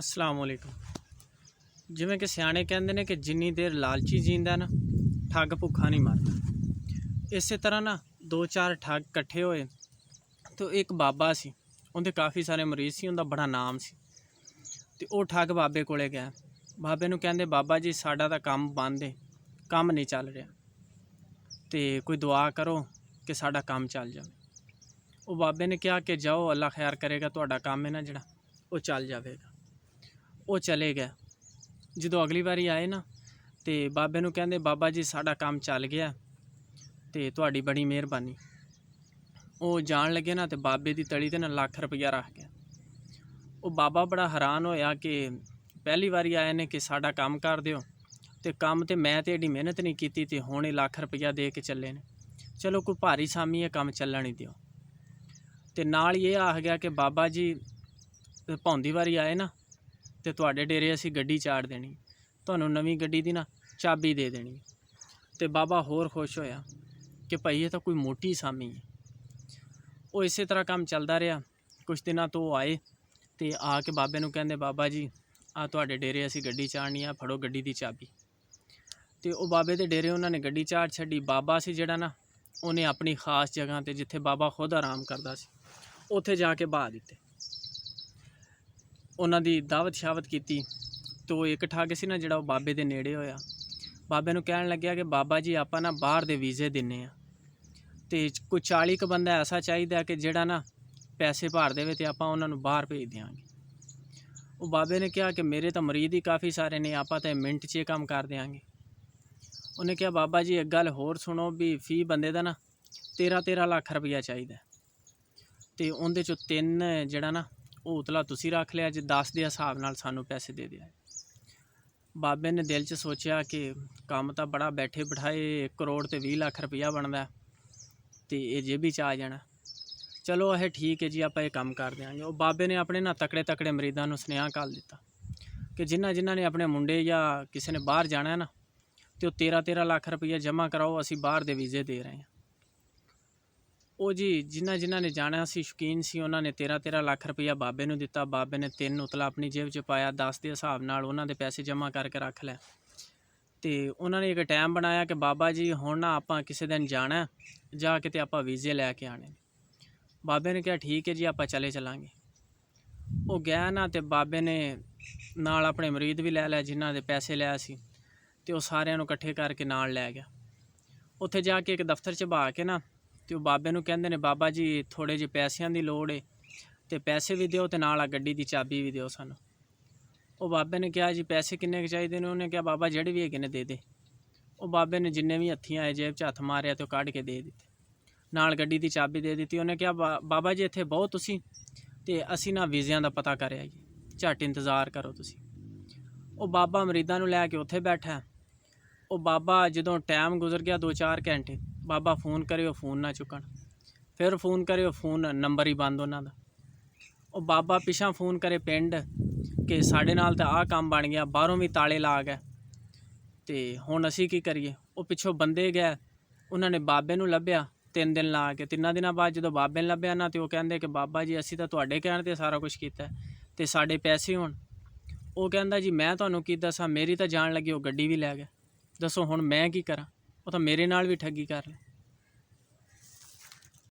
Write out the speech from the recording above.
अस्सलाम वालेकुम। जिवें कि सियाणे कहंदे ने कि जिन्नी देर लालची जींदा ना ठग भुखा नहीं मरदा। इस तरह ना दो चार ठग कट्ठे होए तो एक बाबा सी, उनके काफ़ी सारे मरीज़ सी, उनका बड़ा नाम सी। ते वो ठग बाबे कोले गया। बाबे नूं कहंदे बाबा जी साडा तां काम बंद है, काम नहीं चल रहा, तो कोई दुआ करो कि साडा काम चल जाए। वो बाबे ने कहा कि जाओ अल्लाह खैर करेगा, तुहाडा काम है ना जिहड़ा वो चल जाएगा। वो चले गए। जो अगली बारी आए ना तो बाबे नूं कहंदे बाबा जी साडा काम चल गया तो तुहाडी बड़ी मेहरबानी। वो जान लगे ना तो बाबे की तली ते ना लाख रुपया रख गया। वो बाबा बड़ा हैरान होया कि पहली बारी आए ने कि साडा काम कर दिओ, तो काम तो मैं तो एडी मेहनत नहीं की, तो हुण लाख रुपया दे के चले ने, चलो कोई भारी सामी है काम चलण ही दिओ। तो नाल ये आख गया कि बाबा जी पौंदी बारी आए ना तो तुहाडे डेरे असी गड्डी चाड़ देनी, तुहानूं नवीं गड्डी दी ना चाबी दे देनी। तो बाबा होर खुश होया कि भाई ये तो कोई मोटी सामी है। वो इस तरह काम चलता रहा। कुछ दिनों तो आए तो आके बाबे नूं कहंदे बाबा जी आ तुहाडे डेरे असी गड्डी चाड़नी आ, फड़ो गड्डी दी चाबी। तो वो बाबे दे डेरे उन्होंने गड्डी चाड़ छड्डी। बाबा सी जिहड़ा ना उन्हें अपनी खास जगह ते जिथे बाबा खुद आराम करता सी उत्थे जाके बहा दिते। उन्हां दी दावत शावत की। तो एक ठग सी ना जिहड़ा वो बाबे दे नेड़े होया। बाबे नूं कहण लग्या कि बाबा जी आपां ना बाहर दे वीज़े दिन्ने आ, ते कोई 40 क बंदा ऐसा चाहिए कि जिहड़ा ना पैसे भर देवे ते आपां उन्हां नूं बाहर भेज देंगे। वो बाबे ने कहा कि मेरे तो मरीद ही काफ़ी सारे ने, आपां ते मिनट च काम कर देंगे। उन्हें कहा बाबा जी एक गल होर सुनो भी फी बंदे दा ना 13 लाख रुपया चाहिए, तो उनदे चों 3 जिहड़ा ना वो उतला तुसी रख लिया जे 10 के हिसाब नाल सानू पैसे दे दिया। बाबे ने दिल च सोचा कि काम तो बड़ा बैठे बिठाए 1 करोड़ ते 20 लाख रुपया बनता, तो ये जेबी च आ जाना। चलो अह ठीक है जी, आप ये काम कर देंगे। वो बाबे ने अपने ना तकड़े तकड़े मरीदों को सुनेहा घल दिता कि जिन्हां ने अपने मुंडे या किसी ने बाहर जाना है ना तो 13 लाख रुपया जमा कराओ, असी बाहर दे वीज़े दे रहे हैं। वो जी जिन्हां ने जाना सी शौकीन सी, उन्होंने 13 लाख रुपया बाबे नूं दिता। बाबे ने 3 उतला अपनी जेब च पाया, 10 के हिसाब नाल उन्हां दे पैसे जमा करके रख लै। तो उन्होंने एक टाइम बनाया कि बाबा जी हुण ना आपां किसी दिन जाना जाके ते आपां वीज़े लैके आने। बाबे ने कहा ठीक है जी, आपां चले चलांगे। वो गया ना तो बाबे ने नाल अपने मरीद भी लै जिन्हां दे पैसे लिया सी, तो सारिਆਂ ਨੂੰ इकट्ठे करके नाल लै गया। उत्थे जाके एक दफ्तर च बहा के ना तो बाबे नूं कहंदे ने बाबा जी थोड़े जे पैसिਆਂ की लोड़ है, तो पैसे भी दिओ ते नाल गड्डी की चाबी भी दिओ सानूं। वो बाबे ने कहा जी पैसे किन्ने चाहिए ने? उन्हें कहा बाबा जेह्ड़े भी हैगे ने दे दे। वो बाबे ने जिन्ने भी हत्थी आए जेब च हत्थ मारिया तो कढ़ के दे दिते, नाल गड्डी की चाबी दे दी। उन्हें कहा बाबा जी इत्थे बहुत तुसी ते असी ना वीज़ियां दा पता कर आइए, झट इंतज़ार करो तुसी। वो बाबा मरीदां नूं लै के उत्थे बैठा। वो बाबा जदों टाइम गुजर गया 2-4 घंटे, बाबा फ़ोन करे फ़ोन ना चुकन, फिर फ़ोन करे फ़ोन नंबर ही बंद उन्हां दा। वो बाबा पिछां फ़ोन करे पिंड कि साढ़े नाल तो आ काम बन गया, बाहरों भी ताले ला गए, तो हुण असी की करिए। वो पिछों बंदे गए, उन्होंने बाबे नूं लभ्या 3 दिन ला के। 3 दिनों बाद जो बाबे ने लभ्या ना तो वो कहंदे कि बाबा जी असी तो तुहाडे कहण ते सारा कुछ कीता ते साडे पैसे हुण। वो कहंदा जी मैं तुहानूं की दसां, मेरी तो जान लगी, वो गड्डी भी लै गए, दसो हुण मैं की करा, वो तो मेरे नाल भी ठगी कर रहे।